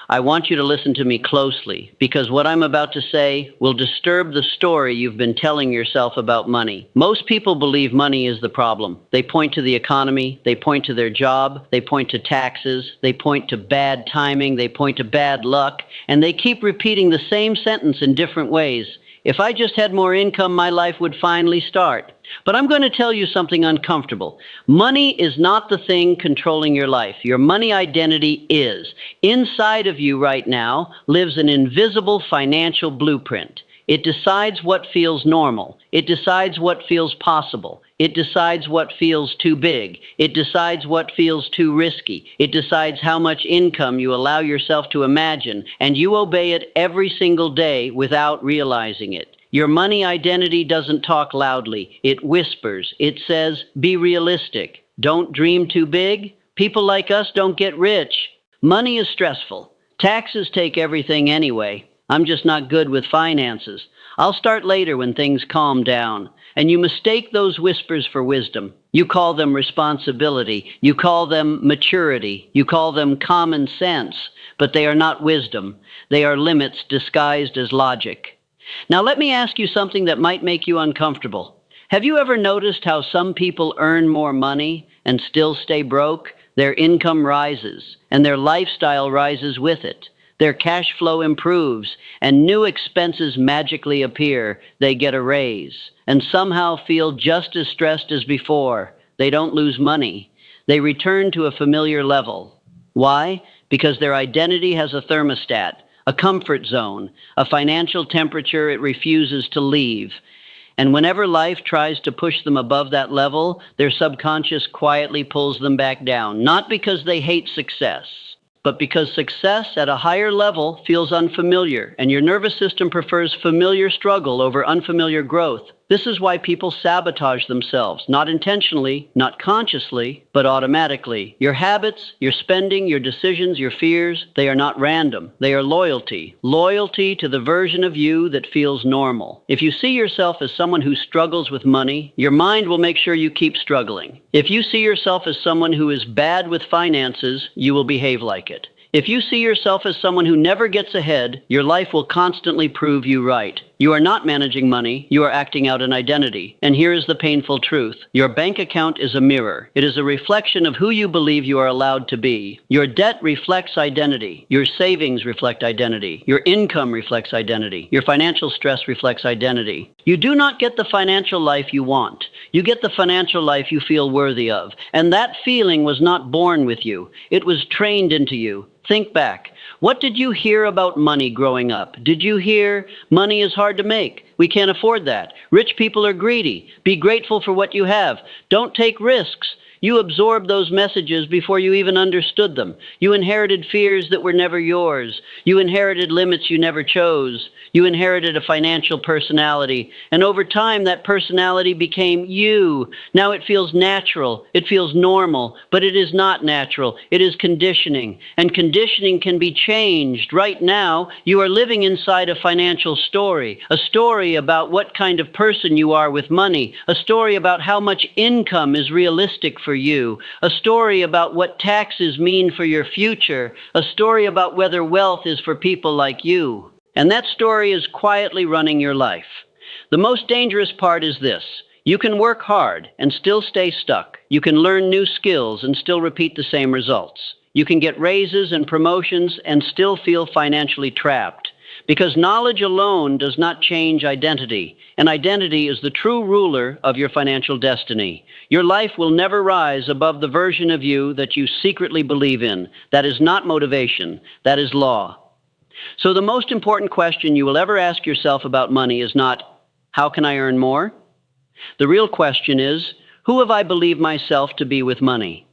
I want you to listen to me closely because what I'm about to say will disturb the story you've been telling yourself about money. Most people believe money is the problem. They point to the economy, they point to their job, they point to taxes, they point to bad timing, they point to bad luck, and they keep repeating the same sentence in different ways. If I just had more income, my life would finally start. But I'm going to tell you something uncomfortable. Money is not the thing controlling your life. Your money identity is. Inside of you right now lives an invisible financial blueprint. It decides what feels normal. It decides what feels possible. It decides what feels too big. It decides what feels too risky. It decides how much income you allow yourself to imagine, and you obey it every single day without realizing it. Your money identity doesn't talk loudly. It whispers. It says, be realistic. Don't dream too big. People like us don't get rich. Money is stressful. Taxes take everything anyway. I'm just not good with finances. I'll start later when things calm down. And you mistake those whispers for wisdom. You call them responsibility. You call them maturity. You call them common sense. But they are not wisdom. They are limits disguised as logic. Now let me ask you something that might make you uncomfortable. Have you ever noticed how some people earn more money and still stay broke? Their income rises, and their lifestyle rises with it. Their cash flow improves, and new expenses magically appear. They get a raise, and somehow feel just as stressed as before. They don't lose money. They return to a familiar level. Why? Because their identity has a thermostat, a comfort zone, a financial temperature it refuses to leave. And whenever life tries to push them above that level, their subconscious quietly pulls them back down, not because they hate success, but because success at a higher level feels unfamiliar, and your nervous system prefers familiar struggle over unfamiliar growth. This is why people sabotage themselves, not intentionally, not consciously, but automatically. Your habits, your spending, your decisions, your fears, they are not random. They are loyalty. Loyalty to the version of you that feels normal. If you see yourself as someone who struggles with money, your mind will make sure you keep struggling. If you see yourself as someone who is bad with finances, you will behave like it. If you see yourself as someone who never gets ahead, your life will constantly prove you right. You are not managing money, you are acting out an identity. And here is the painful truth. Your bank account is a mirror. It is a reflection of who you believe you are allowed to be. Your debt reflects identity. Your savings reflect identity. Your income reflects identity. Your financial stress reflects identity. You do not get the financial life you want. You get the financial life you feel worthy of. And that feeling was not born with you. It was trained into you. Think back. What did you hear about money growing up? Did you hear money is hard to make? We can't afford that. Rich people are greedy. Be grateful for what you have. Don't take risks. You absorbed those messages before you even understood them. You inherited fears that were never yours. You inherited limits you never chose. You inherited a financial personality. And over time, that personality became you. Now it feels natural. It feels normal. But it is not natural. It is conditioning. And conditioning can be changed. Right now, you are living inside a financial story. A story about what kind of person you are with money. A story about how much income is realistic for you. A story about what taxes mean for your future. A story about whether wealth is for people like you. And that story is quietly running your life. The most dangerous part is this. You can work hard and still stay stuck. You can learn new skills and still repeat the same results. You can get raises and promotions and still feel financially trapped. Because knowledge alone does not change identity, and identity is the true ruler of your financial destiny. Your life will never rise above the version of you that you secretly believe in. That is not motivation. That is law. So the most important question you will ever ask yourself about money is not, how can I earn more? The real question is, who have I believed myself to be with money?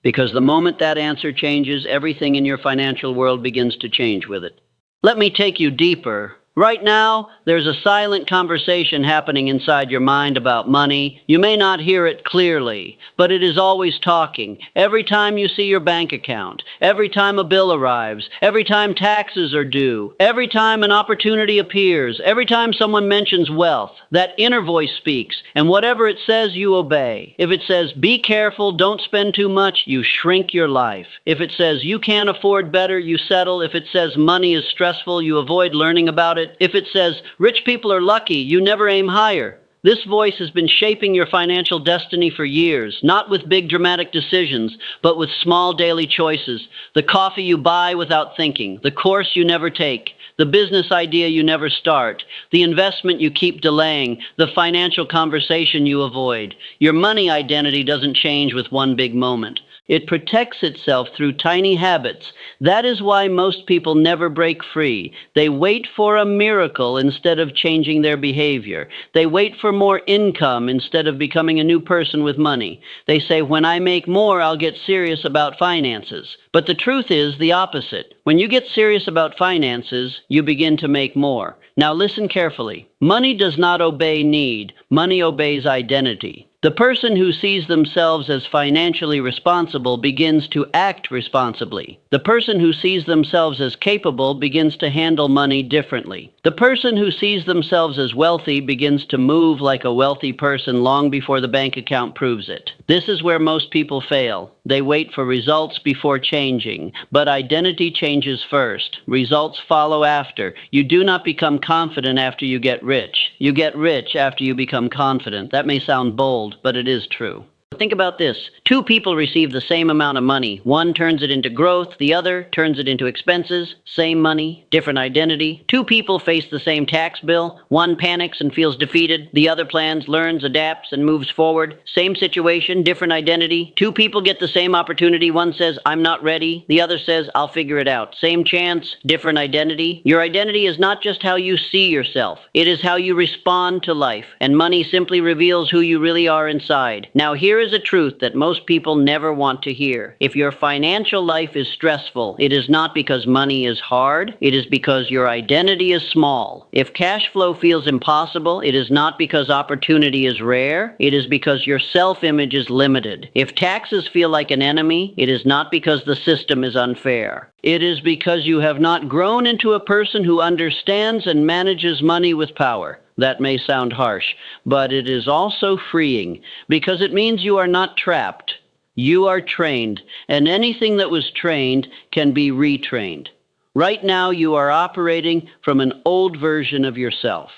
Because the moment that answer changes, everything in your financial world begins to change with it. Let me take you deeper Right now, there's a silent conversation happening inside your mind about money. You may not hear it clearly, but it is always talking. Every time you see your bank account, every time a bill arrives, every time taxes are due, every time an opportunity appears, every time someone mentions wealth, that inner voice speaks, and whatever it says, you obey. If it says, be careful, don't spend too much, you shrink your life. If it says, you can't afford better, you settle. If it says, money is stressful, you avoid learning about it. If it says, rich people are lucky, you never aim higher. This voice has been shaping your financial destiny for years, not with big dramatic decisions, but with small daily choices. The coffee you buy without thinking, the course you never take, the business idea you never start, the investment you keep delaying, the financial conversation you avoid. Your money identity doesn't change with one big moment. It protects itself through tiny habits. That is why most people never break free. They wait for a miracle instead of changing their behavior. They wait for more income instead of becoming a new person with money. They say, when I make more, I'll get serious about finances. But the truth is the opposite. When you get serious about finances, you begin to make more. Now listen carefully. Money does not obey need. Money obeys identity. The person who sees themselves as financially responsible begins to act responsibly. The person who sees themselves as capable begins to handle money differently. The person who sees themselves as wealthy begins to move like a wealthy person long before the bank account proves it. This is where most people fail. They wait for results before changing, but identity changes first. Results follow after. You do not become confident after you get rich. You get rich after you become confident. That may sound bold, but it is true. Think about this. Two people receive the same amount of money. One turns it into growth, the other turns it into expenses. Same money, different identity. Two people face the same tax bill. One panics and feels defeated. The other plans, learns, adapts, and moves forward. Same situation, different identity. Two people get the same opportunity. One says, I'm not ready. The other says, I'll figure it out. Same chance, different identity. Your identity is not just how you see yourself. It is how you respond to life. And money simply reveals who you really are inside. Now here is a truth that most people never want to hear. If your financial life is stressful, it is not because money is hard, it is because your identity is small. If cash flow feels impossible, it is not because opportunity is rare, it is because your self-image is limited. If taxes feel like an enemy, it is not because the system is unfair. It is because you have not grown into a person who understands and manages money with power. That may sound harsh, but it is also freeing because it means you are not trapped. You are trained, and anything that was trained can be retrained. Right now, you are operating from an old version of yourself,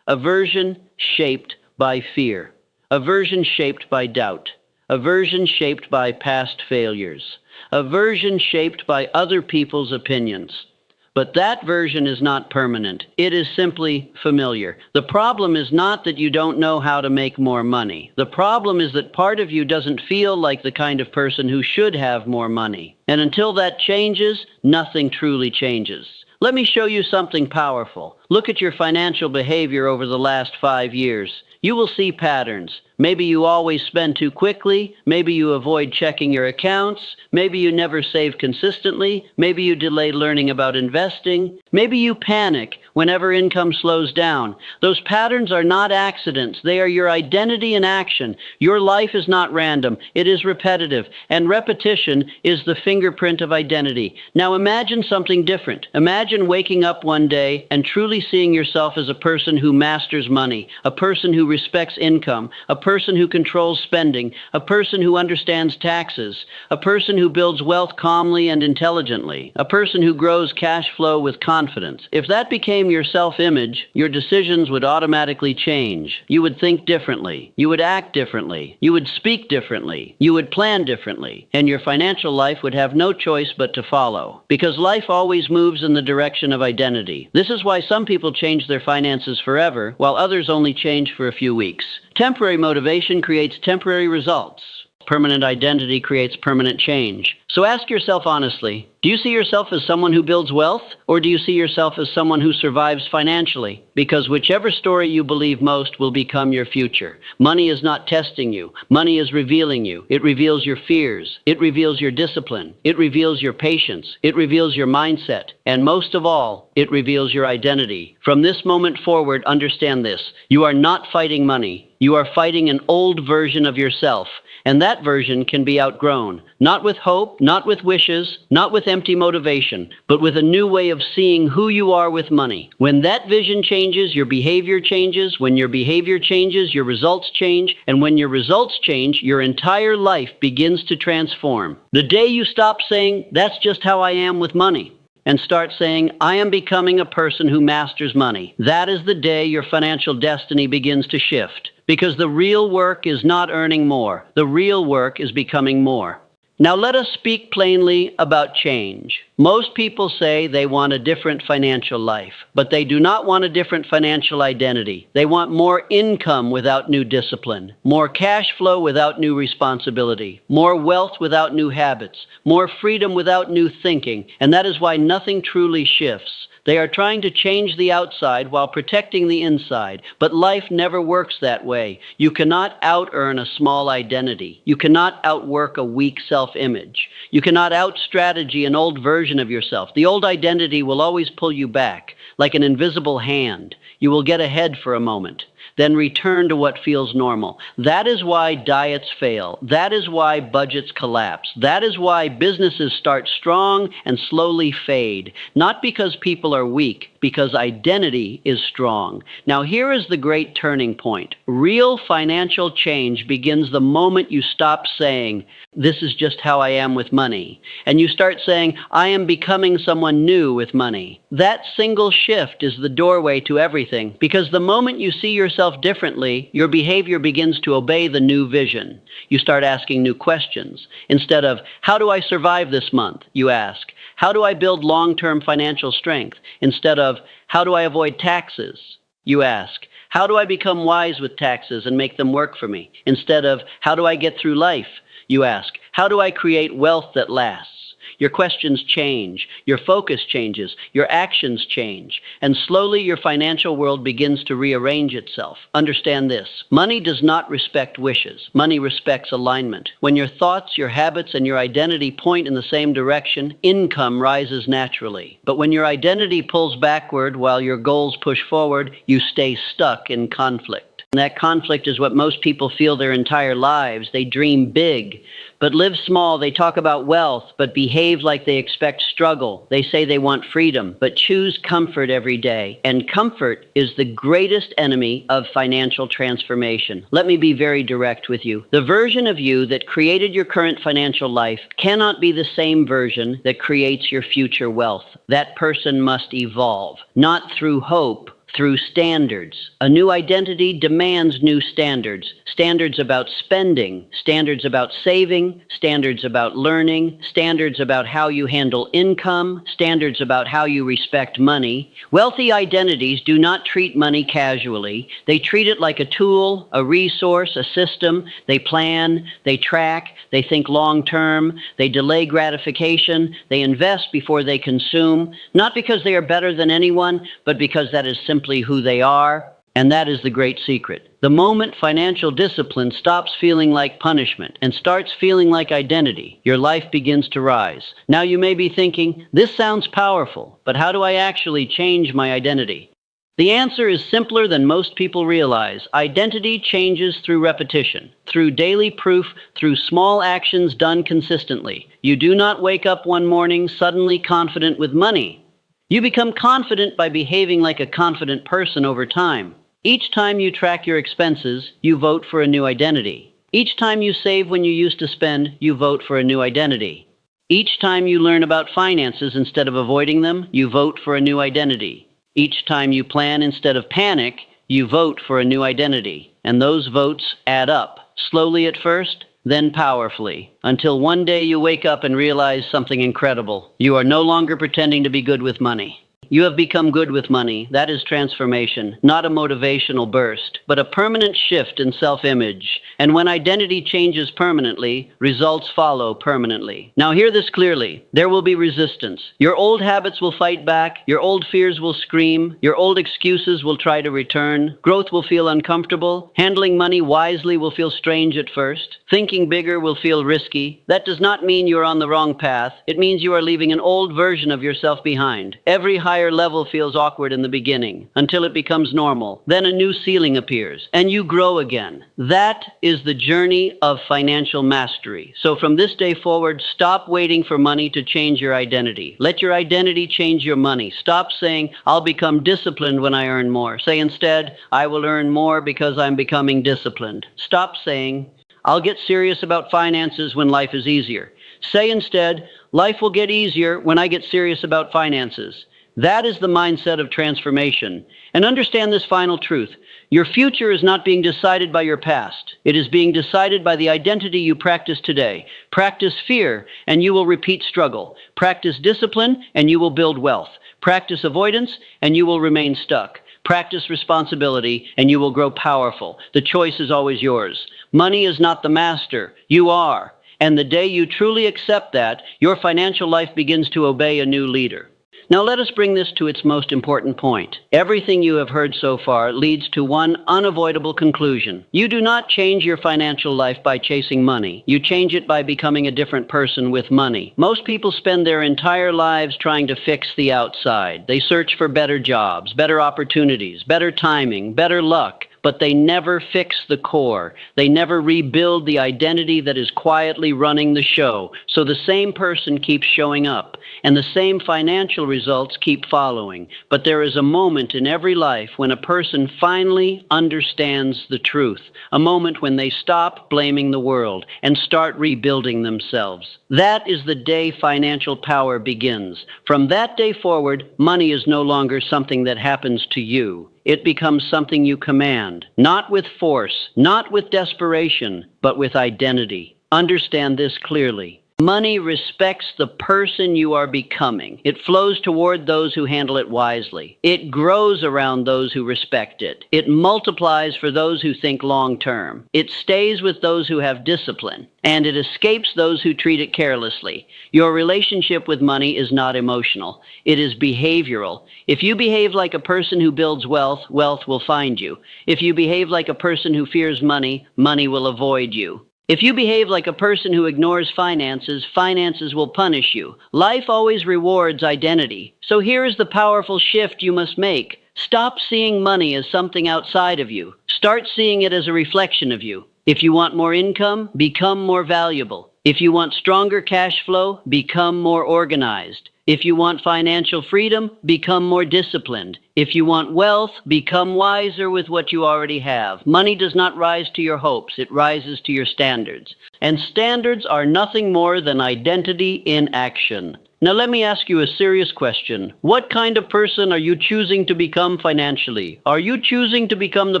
a version shaped by fear, a version shaped by doubt, a version shaped by past failures, a version shaped by other people's opinions. But that version is not permanent. It is simply familiar. The problem is not that you don't know how to make more money. The problem is that part of you doesn't feel like the kind of person who should have more money. And until that changes, nothing truly changes. Let me show you something powerful. Look at your financial behavior over the last 5 years. You will see patterns. Maybe you always spend too quickly. Maybe you avoid checking your accounts. Maybe you never save consistently. Maybe you delay learning about investing. Maybe you panic whenever income slows down. Those patterns are not accidents. They are your identity in action. Your life is not random. It is repetitive. And repetition is the fingerprint of identity. Now imagine something different. Imagine waking up one day and truly seeing yourself as a person who masters money, a person who respects income, a person who controls spending, a person who understands taxes, a person who builds wealth calmly and intelligently, a person who grows cash flow with confidence. If that became your self-image, your decisions would automatically change. You would think differently. You would act differently. You would speak differently. You would plan differently. And your financial life would have no choice but to follow. Because life always moves in the direction of identity. This is why some people change their finances forever, while others only change for a few weeks. Temporary motivation creates temporary results. Permanent identity creates permanent change. So ask yourself honestly, Do you see yourself as someone who builds wealth, or do you see yourself as someone who survives financially? Because whichever story you believe most will become your future. Money is not testing you. Money is revealing you. It reveals your fears. It reveals your discipline. It reveals your patience. It reveals your mindset. And most of all, it reveals your identity. From this moment forward, understand this. You are not fighting money. You are fighting an old version of yourself. And that version can be outgrown, not with hope, not with wishes, not with empty motivation, but with a new way of seeing who you are with money. When that vision changes, your behavior changes. When your behavior changes, your results change. And when your results change, your entire life begins to transform. The day you stop saying, "That's just how I am with money," and start saying, "I am becoming a person who masters money," that is the day your financial destiny begins to shift. Because the real work is not earning more. The real work is becoming more. Now let us speak plainly about change. Most people say they want a different financial life, but they do not want a different financial identity. They want more income without new discipline, more cash flow without new responsibility, more wealth without new habits, more freedom without new thinking, and that is why nothing truly shifts. They are trying to change the outside while protecting the inside, but life never works that way. You cannot out-earn a small identity. You cannot outwork a weak self-image. You cannot out-strategy an old version of yourself. The old identity will always pull you back, like an invisible hand. You will get ahead for a moment, then return to what feels normal. That is why diets fail. That is why budgets collapse. That is why businesses start strong and slowly fade. Not because people are weak, because identity is strong. Now here is the great turning point. Real financial change begins the moment you stop saying, "This is just how I am with money," and you start saying, "I am becoming someone new with money." That single shift is the doorway to everything, because the moment you see yourself differently, your behavior begins to obey the new vision. You start asking new questions. Instead of, "How do I survive this month?" you ask, "How do I build long-term financial strength?" Instead of, "How do I avoid taxes?" you ask, "How do I become wise with taxes and make them work for me?" Instead of, "How do I get through life?" you ask, "How do I create wealth that lasts?" Your questions change, your focus changes, your actions change, and slowly your financial world begins to rearrange itself. Understand this: money does not respect wishes. Money respects alignment. When your thoughts, your habits, and your identity point in the same direction, income rises naturally. But when your identity pulls backward while your goals push forward, you stay stuck in conflict. And that conflict is what most people feel their entire lives. They dream big, but live small. They talk about wealth, but behave like they expect struggle. They say they want freedom, but choose comfort every day. And comfort is the greatest enemy of financial transformation. Let me be very direct with you. The version of you that created your current financial life cannot be the same version that creates your future wealth. That person must evolve, not through hope, through standards. A new identity demands new standards. Standards about spending, standards about saving, standards about learning, standards about how you handle income, standards about how you respect money. Wealthy identities do not treat money casually. They treat it like a tool, a resource, a system. They plan, they track, they think long term, they delay gratification, they invest before they consume, not because they are better than anyone, but because that is simply who they are, and that is the great secret. The moment financial discipline stops feeling like punishment and starts feeling like identity, your life begins to rise. Now you may be thinking, "This sounds powerful, but how do I actually change my identity?" The answer is simpler than most people realize. Identity changes through repetition, through daily proof, through small actions done consistently. You do not wake up one morning suddenly confident with money. You become confident by behaving like a confident person over time. Each time you track your expenses, you vote for a new identity. Each time you save when you used to spend, you vote for a new identity. Each time you learn about finances instead of avoiding them, you vote for a new identity. Each time you plan instead of panic, you vote for a new identity. And those votes add up, slowly at first, then powerfully, until one day you wake up and realize something incredible. You are no longer pretending to be good with money. You have become good with money. That is transformation, not a motivational burst, but a permanent shift in self-image. And when identity changes permanently, results follow permanently. Now hear this clearly. There will be resistance. Your old habits will fight back. Your old fears will scream. Your old excuses will try to return. Growth will feel uncomfortable. Handling money wisely will feel strange at first. Thinking bigger will feel risky. That does not mean you're on the wrong path. It means you are leaving an old version of yourself behind. Every higher level feels awkward in the beginning, until it becomes normal. Then a new ceiling appears, and you grow again. That is the journey of financial mastery. So from this day forward, stop waiting for money to change your identity. Let your identity change your money. Stop saying, I'll become disciplined when I earn more. Say instead, I will earn more because I'm becoming disciplined. Stop saying, I'll get serious about finances when life is easier. Say instead, life will get easier when I get serious about finances. That is the mindset of transformation. And understand this final truth. Your future is not being decided by your past. It is being decided by the identity you practice today. Practice fear, and you will repeat struggle. Practice discipline, and you will build wealth. Practice avoidance, and you will remain stuck. Practice responsibility, and you will grow powerful. The choice is always yours. Money is not the master. You are. And the day you truly accept that, your financial life begins to obey a new leader. Now let us bring this to its most important point. Everything you have heard so far leads to one unavoidable conclusion. You do not change your financial life by chasing money. You change it by becoming a different person with money. Most people spend their entire lives trying to fix the outside. They search for better jobs, better opportunities, better timing, better luck. But they never fix the core. They never rebuild the identity that is quietly running the show. So the same person keeps showing up, and the same financial results keep following. But there is a moment in every life when a person finally understands the truth, a moment when they stop blaming the world and start rebuilding themselves. That is the day financial power begins. From that day forward, money is no longer something that happens to you. It becomes something you command, not with force, not with desperation, but with identity. Understand this clearly. Money respects the person you are becoming. It flows toward those who handle it wisely. It grows around those who respect it. It multiplies for those who think long term. It stays with those who have discipline. And it escapes those who treat it carelessly. Your relationship with money is not emotional. It is behavioral. If you behave like a person who builds wealth, wealth will find you. If you behave like a person who fears money, money will avoid you. If you behave like a person who ignores finances, finances will punish you. Life always rewards identity. So here is the powerful shift you must make. Stop seeing money as something outside of you. Start seeing it as a reflection of you. If you want more income, become more valuable. If you want stronger cash flow, become more organized. If you want financial freedom, become more disciplined. If you want wealth, become wiser with what you already have. Money does not rise to your hopes, it rises to your standards. And standards are nothing more than identity in action. Now let me ask you a serious question. What kind of person are you choosing to become financially? Are you choosing to become the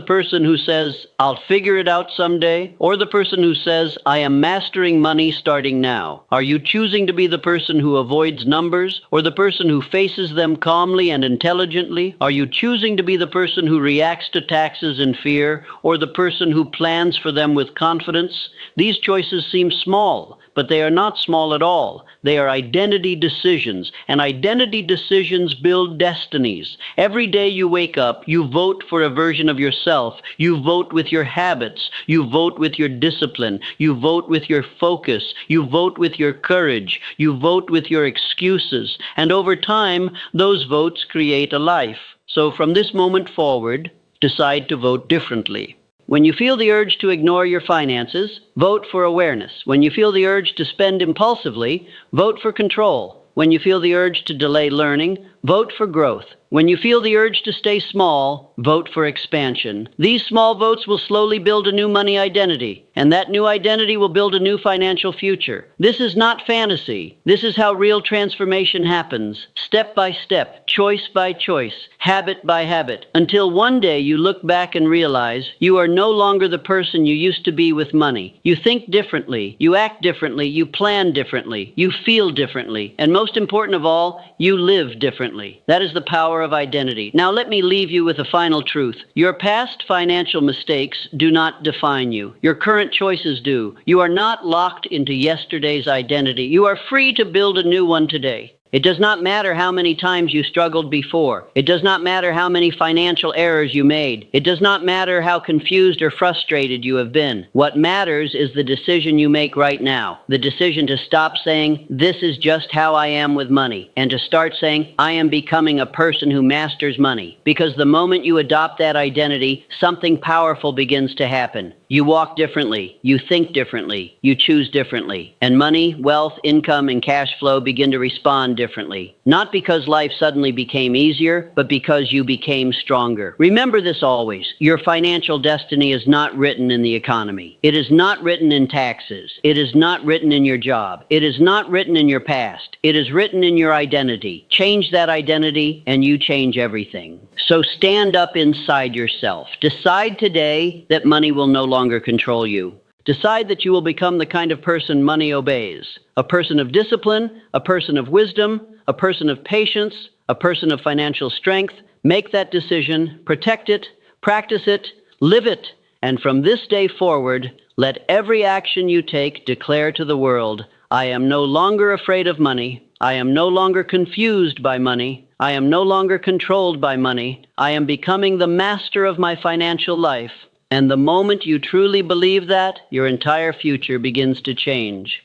person who says, I'll figure it out someday? Or the person who says, I am mastering money starting now? Are you choosing to be the person who avoids numbers? Or the person who faces them calmly and intelligently? Are you choosing to be the person who reacts to taxes in fear? Or the person who plans for them with confidence? These choices seem small, but they are not small at all. They are identity decisions, and identity decisions build destinies. Every day you wake up, you vote for a version of yourself. You vote with your habits. You vote with your discipline. You vote with your focus. You vote with your courage. You vote with your excuses. And over time, those votes create a life. So from this moment forward, decide to vote differently. When you feel the urge to ignore your finances, vote for awareness. When you feel the urge to spend impulsively, vote for control. When you feel the urge to delay learning, vote for growth. When you feel the urge to stay small, vote for expansion. These small votes will slowly build a new money identity, and that new identity will build a new financial future. This is not fantasy. This is how real transformation happens, step by step, choice by choice, habit by habit, until one day you look back and realize you are no longer the person you used to be with money. You think differently, you act differently, you plan differently, you feel differently, and most important of all, you live differently. differently. That is the power of identity. Now let me leave you with a final truth. Your past financial mistakes do not define you. Your current choices do. You are not locked into yesterday's identity. You are free to build a new one today. It does not matter how many times you struggled before. It does not matter how many financial errors you made. It does not matter how confused or frustrated you have been. What matters is the decision you make right now. The decision to stop saying, "This is just how I am with money," and to start saying, "I am becoming a person who masters money." Because the moment you adopt that identity, something powerful begins to happen. You walk differently. You think differently. You choose differently. And money, wealth, income, and cash flow begin to respond differently. Not because life suddenly became easier, but because you became stronger. Remember this always. Your financial destiny is not written in the economy. It is not written in taxes. It is not written in your job. It is not written in your past. It is written in your identity. Change that identity and you change everything. So stand up inside yourself. Decide today that money will no longer control you. Decide that you will become the kind of person money obeys. A person of discipline, a person of wisdom, a person of patience, a person of financial strength. Make that decision, protect it, practice it, live it, and from this day forward, let every action you take declare to the world, "I am no longer afraid of money. I am no longer confused by money. I am no longer controlled by money. I am becoming the master of my financial life." And the moment you truly believe that, your entire future begins to change.